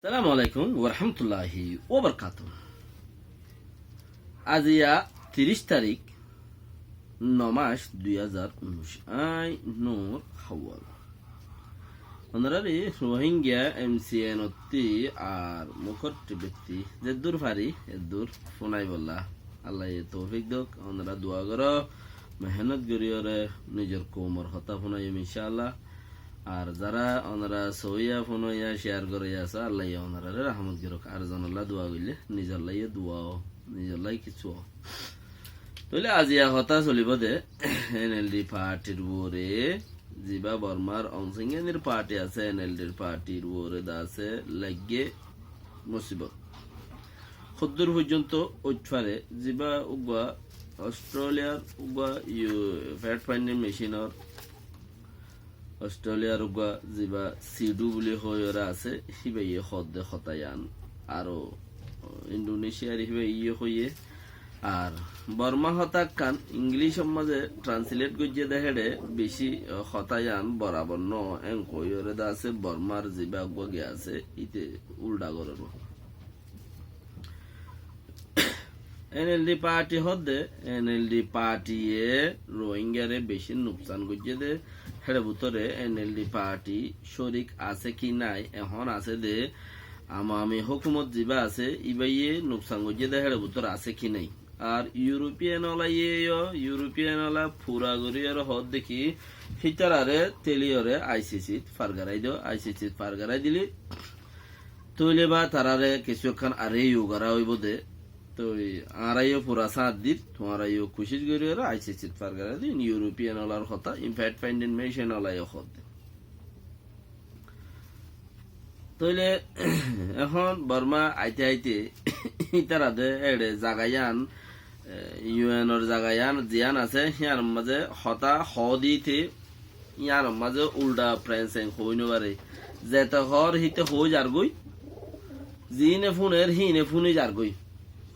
সালামু আলাইকুম ওরহামতুল্লাহি ওবরকাতুহ। আজিয়া 30 তারিখ 9 মাস 2019 আই নূর হাওয়াল অনারারি রোহিঙ্গা এমসিএন অতি আর মুখরটি ব্যক্তি যে দূর ফারি দূর ফোনাই বললা আল্লাহ তৌফিক দক ওনারা দোয়া করো মেহনত করিওরে নিজের কোমর হতা ফোনাই ইনশাআল্লাহ। আর যারা ওনারা সইয়া ফোন হইয়া শেয়ার করে আছে আল্লাহ ওনারা রহমত গিরক আর জনাল্লাহ দোয়া করলে নিজের লাই দোয়াও নিজের লাই কিছু তাহলে আজিয়া হতা চলিব দে এনএলডি পার্টির ওরে জিবা বর্মার অংশিংয়ের পার্টি আছে এনএলডির পার্টির ওরে আছে লাগে মুসিবত খুদ্দুর পর্যন্ত উঠফারে জিবা উগা অস্ট্রেলিয়ার উগা ফ্যাট ফাইন্ডিং মেশিনের অস্ট্রেলিয়ার উগা জিবা সিডু বলে হইরা আছে হিবে ইয়ে হদ্দে হতায়ান আরো ইন্ডোনেশিয়ার হিবে ইয়ে হইয়ে আর বর্মা হতাক কান ইংলিশ মাঝে ট্রান্সলেট গজ্জে দেহেড়ে বেশি হতায়ান বরাবর ন এং কইরে দা আছে বর্মার জিবা গগে আছে ইতে উল্টা করব এনএলডি পার্টি হদ্দে এনএলডি পার্টি এ রোহিঙ্গারে বেশি নুকসান গজ্জে দে হেড়ে ভিতরে এনএলডি পার্টি শরিক আছে কি নাই এখন আছে দে আমি হুকুমত জিবা আছে ইবাইয়ে নুকসান গজ্জে দে হেড়ে ভিতরে আছে কি নাই। আর ইউরোপিয়ান ওলা ফুরা গরিয়ার হদ দেখি হিটারারে তেলিয়রে আইসিসি ফারগারাই দিও আইসিসি ফারগারাই দিলি তৈলে বা তারারে কিছুক্ষণ আরে ইউগারা হইব দে তো আরাইও পুরা সাত দিত তোমারাইও খুশিস গরিয়ার আইসিসি ফারগারাই দিন ইউরোপিয়ান ওলার কথা ইনফ্যাক্ট ফাইন্ডিং মেশিন ওলাইও হদ তৈলে এখন বর্মা আইতে আইতে ইতারা দে এড়ে জাগায়ান ইউএনর জাগায়ান জিয়ান আছে ইয়ার মাঝে হতা হ দিতে ইয়ার মাঝে উল্টা ফ্রেন্সেং হইনো পারে যেতে হর হিতে হই যার গই জিনে ফোনের হিনে ফোনে যার গই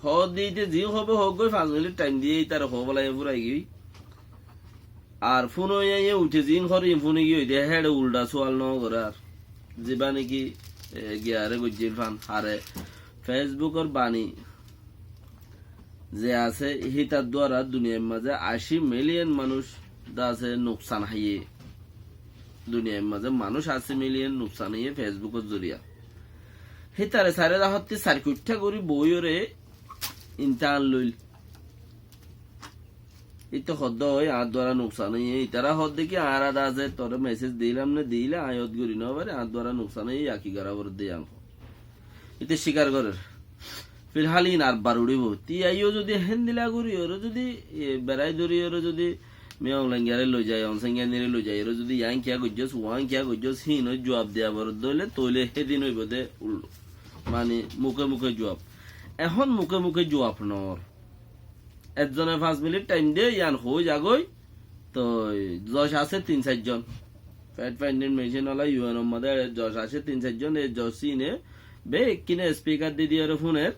হ দিতে জি হবে হোক গই 5 মিনিট টাইম দিয়ে তার হবলাই পুরাই গই আর ফোন হইয়া উঠে জিন ঘর ফোনে গিয়ে দে হেড উল্টা সোয়াল ন করে আর জিবা নাকি গিয়ারে গজ্জির ফান হারে ফেসবুকের বাণী যে আছে হিতার দ্বারা দুনিয়ার মাঝে 80 মিলিয়ন মানুষ আছে নুকসান হাইয়ে দুনিয়ার মাঝে মানুষ 80 মিলিয়ন নুকসান হাইয়ে ফেসবুকের জরিয়া হিতারে সারে হতে সার্কিটটা করি বইরে ইন্টান লইল ইতো হদ্দ হয় আর দ্বারা নুকসান হইয়ে ইতারা হদ দেখি আর আদা আছে তোর মেসেজ দিলাম না দিলে আয়ত করি না পারে আর দ্বারা নুকসান হইয়ে একই গরাবর দিয়ে আনব ইতে স্বীকার করার ফিলহাল ইন আর বার উড়িব তি আইও যদি হেন দিলা করি ওরা যদি বেড়াই ধরি ওরা যদি মেয়ে অনলাইন লই যায় অনসাইন লই যায় ওরা যদি ইয়াং কিয়া গজ্জস ওয়াং কিয়া গজ্জস হিন জবাব দেয়া বড় দইলে তইলে সেদিন হইব দে মানে মুখে মুখে জবাব এখন মুখে মুখে জবাব নর একজনে 5 মিনিট টাইম দে ইয়ান হই যাগই তো জশ আছে 3-4 জন ফ্যাট ফাইন্ডিং মেশিন ওলা ইউএন মধ্যে জশ আছে 3-4 জন এই জশ সিনে বে কিনে স্পিকার দি দিয়ে ফোনের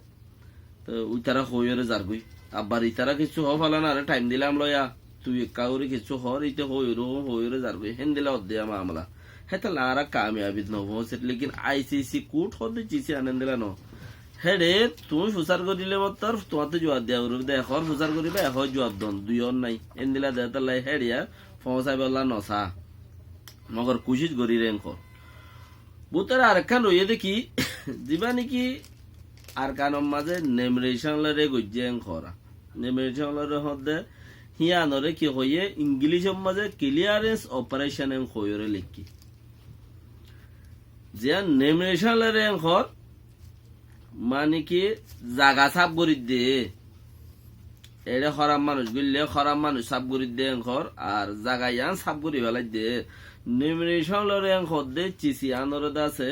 তো ওই তারা হইরে যারগই আবার ইতারা কিছু হ ফালা না টাইম দিলাম লয়া তুই কাউরি কিছু হর ইতে হইরে যারগই হেন দিলা অধ্যে মামলা হেতা লারা কামিয়াবি নব সেট লেকিন আইসিসি কোর্ট হদে চিসি আনন্দ দিলা ন হেডে তুমি সুসার করিলে মতর তোমাতে জবাব দেয়া করবে দেখর সুসার করিবে এহ জবাব দন দুইর নাই এন দিলা দেতা লাই হেডিয়া ফসাই বললা নসা মগর কুশিস গরি রেন কর বুতার আরেকখান রইয়ে দেখি দিবা নাকি আর কানম মাঝে নেমরেশন লরে গজ্জেং খরা নেমরেশন লরে হদে হিয়ানরে কি হইয়ে ইংলিশের মাঝে ক্লিয়ারেন্স অপারেশন এং হইরে লিখি যে নেমরেশন লরে এং খর মানে কি জাগা সাপ গরি দে এড়ে খরাম মানুষ গিললে খরাম মানুষ সাপ গরি দে এং খর আর জাগা ইয়ান সাপ গরি ফেলাই দে নেমরেশন লরে এং খর দে চিসি আনরে আছে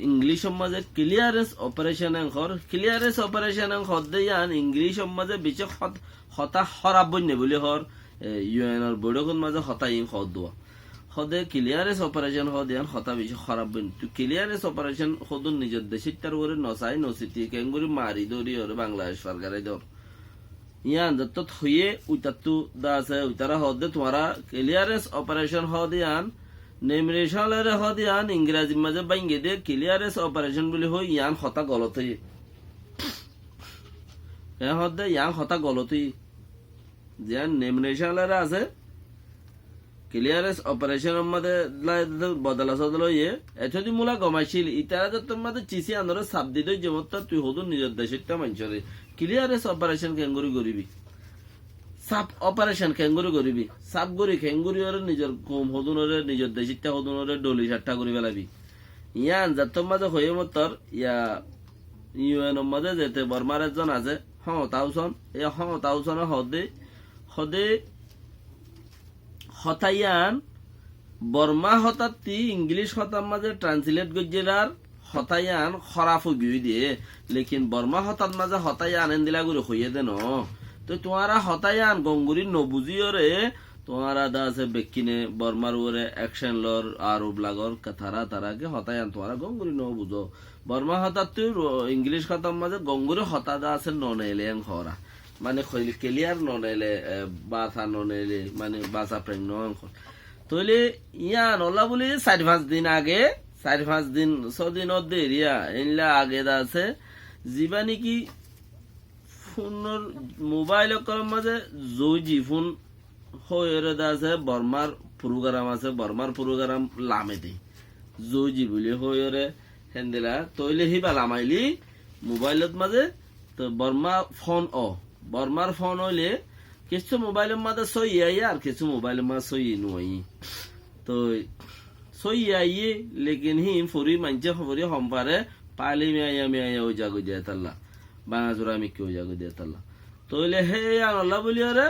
ইংলিশ মাঝে ক্লিয়ারেন্স অপারেশন এংখর ক্লিয়ারেন্স অপারেশন এংখর দেয়ান ইংলিশ মাঝে বেশি হতা খরাব বন্যে বলে হর ইউএনর বৈঠকের মাঝে হতা ইং হদ দোয়া হদে ক্লিয়ারেন্স অপারেশন হদ ইয়ান হতা বেশি খরাব বন্য তুই ক্লিয়ারেন্স অপারেশন হদ নিজের দেশে তার করে নসাই নসিতি কেঙ্গুরি মারি দৌড়ি ওর বাংলাদেশ সরকারে দর ইয়ান যত হইয়ে উইতার তু দা আছে উইতারা হদে তোমারা ক্লিয়ারেন্স অপারেশন হদ ইয়ান নেমরেশালের হদ ইয়ান ইংরাজি মাঝে বাইঙ্গে দে ক্লিয়ারেন্স অপারেশন বলে হই ইয়ান হতা গলত হই এ হদ ইয়ান হতা গলত হই যেন নেমরেশালের আছে ক্লিয়ারেন্স অপারেশন মধ্যে বদলা সদলা ইয়ে এতদি মূলা গমাইছিল ইতারা তো তোমাদের চিসি আন্দোলন সাপ দিতে যেমত তুই হদু নিজের দেশেরটা মানছরে ক্লিয়ারেন্স অপারেশন কেঙ্গুরি করিবি সাপ অপারেশন কেঙ্গুরি করিবি সাপ গরি কেঙ্গুরি ওরে নিজের কম হদুনরে নিজের দেশিটা হদুনরে ডলি সাট্টা করি ফেলাবি ইয়ান যাত মাঝে হয়ে মতর ইয়া ইউএন মাঝে যেতে বর্মার একজন আছে তাউসন এ তাউসন হদে হদে হতাইয়ান বর্মা হতাতি ইংলিশ হতার মাঝে ট্রান্সলেট গজ্জেরার হতাইয়ান খরাফ গিয়ে দিয়ে লেকিন বর্মা হতার মাঝে হতাইয়ান এন দিলা করে হইয়ে দেন তো তোমারা হতাইয়ান গঙ্গুরি নবুজিও রে তোমারা দা আছে বেকিনে বর্মার ওরে অ্যাকশন লর আরব লাগর তারাকে হতাইয়ান তোমারা গঙ্গুরি নবুজো বর্মা হতার তুই ইংলিশ হতার মাঝে গঙ্গুরি হতা দা আছে ননেলে খরা মানে ক্লিয়ার ননেলে বাসা ননেলে মানে বাসা প্রেগন তইলে ইয়ান ওলা বলি 4-5 দিন আগে 4-5 দিন 6 দিন দেরিয়া এনলা আগে দা আছে যিবা নাকি ফোনের মোবাইল কলম মাঝে জৌজি ফোন হয়ে দা আছে বর্মার প্রোগ্রাম আছে বর্মার প্রোগ্রাম লামেতে জৌজি বলি হয়ে হেন্দিলা তইলে হিবা লামাইলি মোবাইলত মাঝে তো বর্মার ফোন হইলে কিছু মোবাইলের মাঝে সই আই আর কিছু মোবাইলের মাঝে সই নই তো সই আইয়ে লেকিন হি ফুরি মানছে ফুরি হমপারে পালি মিয়া ওই জাগো দিয়ে তাল্লা বাঙাজোরা আমি কেউ জাগো দিয়ে তাল্লা তইলে হে আল্লাহ বলি ওরে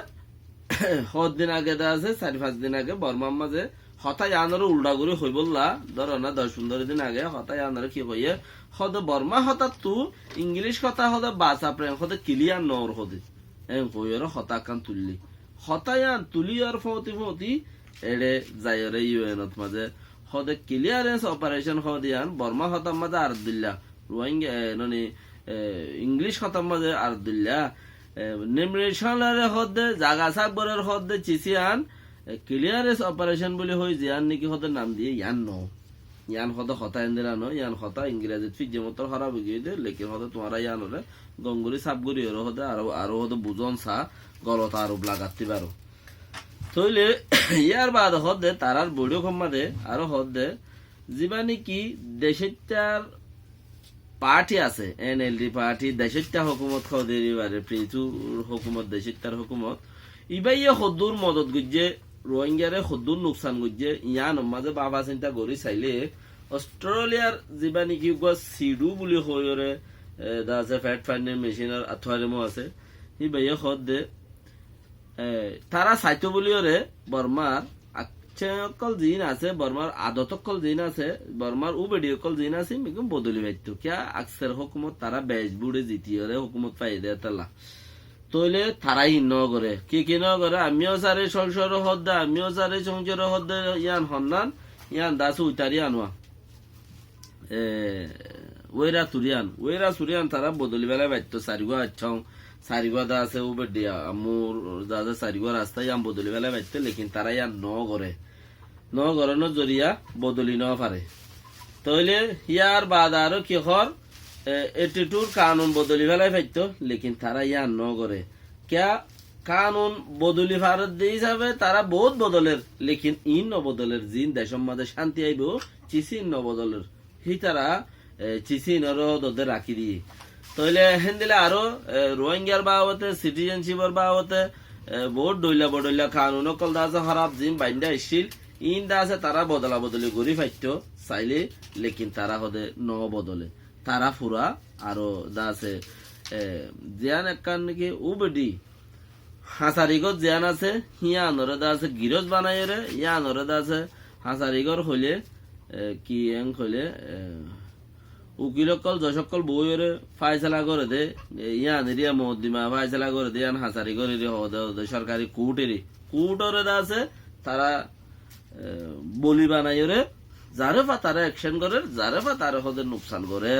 হদ দিন আগে দা আছে 4-5 দিন আগে বর্মার মাঝে হতাই আনার উল্টা করে হই বললা ধরো না 10-15 দিন আগে হতাই আনার কি হইয়ে হদ বর্মা হঠাৎ তু ইংলিশ কথা হদ বাসা প্রেম হদ ক্লিয়ার নর হদে এম কইর হতা কান তুললি হতায়ান তুলি আর ফতি এড়ে যায়রে ইউএনত মাঝে হদ ক্লিয়ারেন্স অপারেশন হদিয়ান বর্মা হতার মাঝে আর দিল্লা রোহিঙ্গা মানে ইংলিশ হতার মাঝে আর দিল্লা নিমরেশালের হদে জাগা সাকবরের হদে চিসিয়ান ক্লিয়ারেন্স অপারেশন বলে হই জিয়ান নাকি হদে নাম দিয়ে ইয়ান হদ হতা এন্দিরা ন ইয়ান হতা ইংরেজি ফিজে মতর খারাপ গিয়ে দে লেকিন হদ তোমারা ইয়ান হলে গঙ্গুরি সাপগুরি ওর হদে আরো হদ বুজন সা গলত আরো লাগাতে পারো তইলে ইয়ার বাদ হদে তারার বড়িও কমাদে আরো হদে যিবা নাকি দেশের পার্টি আছে এনএলডি পার্টি দেশের হুকুমত খদেরি বারে প্রিচুর হুকুমত দেশের হুকুমত ইবাইয়ে হদ্দুর মদত গুজে রোহিঙ্গারে হদ্দুর নুকসান গুজে ইয়ান মাঝে বাবা চিন্তা করি চাইলে অস্ট্রেলিয়ার যিবা নাকি সিডু বুলি হয়রে দা আছে ফ্যাট ফাইন্ডিং মেশিনের আথোয়ারিমো আছে ইবাইয়ে হদে তারা চাইতো বুলিওরে বর্মার অকল জিন আছে বর্মার আদতকল জিন আছে বর্মার উবেডি অকল জিন আছে মিকুম বদলি বাইতো কিয়া আকসের হুকুমত তারা বেজ বুড়ে জিতিয়রে হুকুমত পাই দেয় তালা তইলে তারাই ন করে কি ন করে আমিও সারে সংসার হদ্দা আমিও সারে সংসার হদ্দা ইয়ান হন্নান ইয়ান দাসু উতারি আনোয়া ওইরা সুরিয়ান তারা বদলি বেলা বাইতো সারিগো আচ্ছং সারিগো দা আছে উবেডি আমুর দাদা সারিগো রাস্তা ইয়ান বদলি বেলা বাইতো লেকিন তারা ইয়ান ন করে জরিয়া বদলি ন পারে তইলে ইয়ার বাদ আরো কি হর এটিটুর কানুন বদলি ফেলাই পাইতো লেকিন তারা ইয়ান ন করে ক্যা কানুন বদলি ভারত দিয়ে হিসাবে তারা বহুত বদলের লেকিন ইন নবদলের জিন দেশের মাঝে শান্তি আইব চিসিন নবদলের হি তারা চিসিন ওদের রাখি দিয়ে তইলে হেন দিলে আরো রোহিঙ্গার বাবতে সিটিজেনশিপের বাবতে বহুত বডইলা কানুন অকল দা আছে খারাপ জিন বাইন্দা ইছিল ইন দা আছে তারা বদলা বদলি করি পাইতো চাইলে লেকিন তারা হদে ন বদলে তারা ফুরা আরো দা আছে জিয়ান একান নাকি উবেডি হাসারিগত জিয়ান আছে হিয়ানরে দা আছে গিরজ বানাই রে ইয়ানরে দা আছে হাসারিগর হইলে কি এং হইলে উকিলকল যশকল বইরে ফাইসলা করে দে ইয়ান এরিয়া মহদিমা ফাইসলা করে দে ইয়ান হাসারিগর এরিয়া হদে সরকারি কোর্টরে দা আছে তারা বলি বানাই রে যারে পা তারা অ্যাকশন করে যারে পা তারা হদে নুকসান করে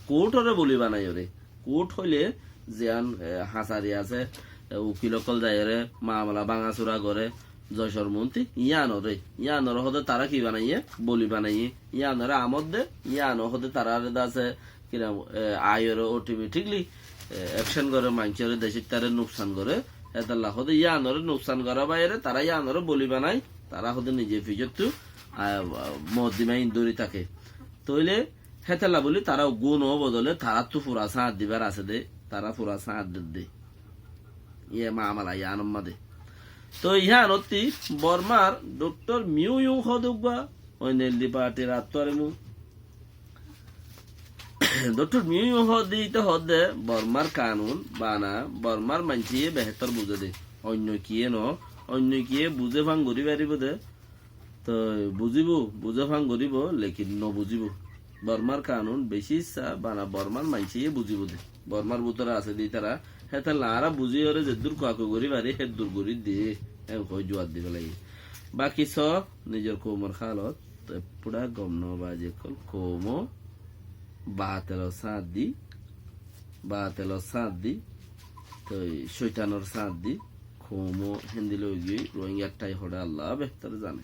কোর্টরে বলি বানাই রে কোর্ট হইলে জিয়ান হাসারি আছে উকিলকল যাই রে মামলা ভাঙাচুরা করে যশোর মন্ত্রী ইয়ানর হদে তারা কি বানাইয়ে বলি বানাইয়ে ইয়ানরে আমদ দে ইয়ানো হদে তারা আছে কিনা আয়ের অটোমেটিকলি অ্যাকশন করে মানুষের দেশের তারে নুকসান করে হেতাল্লাহ হদে ইয়ানরে নুকসান করা বাইরে তারা ইয়ানরে বলি বানাই তারা হদে নিজে ফিজত মদ্দিমা ইন্দুরি থাকে তইলে হেতাল্লা বলি তারা গুণ বদলে তারা তো পুরা সাঁত দিবার আছে দে তারা পুরা সাঁত দে ইয়ে মামালা ইয়ানম্মা দে তো ইহানতি বর্মার ডক্টর মিউ ইউ হদুকবা ওই নেলদি পার্টির আত্মারে মু ডক্টর মিউ ইউ হদিতে হদে বর্মার কানুন বানা বর্মার মানছিয়ে বেহতর বুঝে দে অন্য কিয়ে ন অন্য কিয়ে বুঝে ভাঙ গরি পারিব দে তো বুঝিব বুঝে ভাঙ গরিব লেকিন ন বুঝিব বর্মার কানুন বেশি ইচ্ছা বানা বর্মার মানছিয়ে বুঝিব দে বর্মার ভিতরে আছে দি তারা হেতে লারা বুঝি ওরে যে দূর কাকু গরি বাড়ি হে দূর গরি দিয়ে কই জোয়ার দিবে লাগে বাকি সব নিজের কোমর খালত পুরা গম ন বাজে কল কোমো বাতেল সাঁত দি তো শৈতানোর সাঁত দি কোমো হিন্দি লই গিয়ে রোহিঙ্গা একটাই হড়ে আল্লাহ বেহতর জানে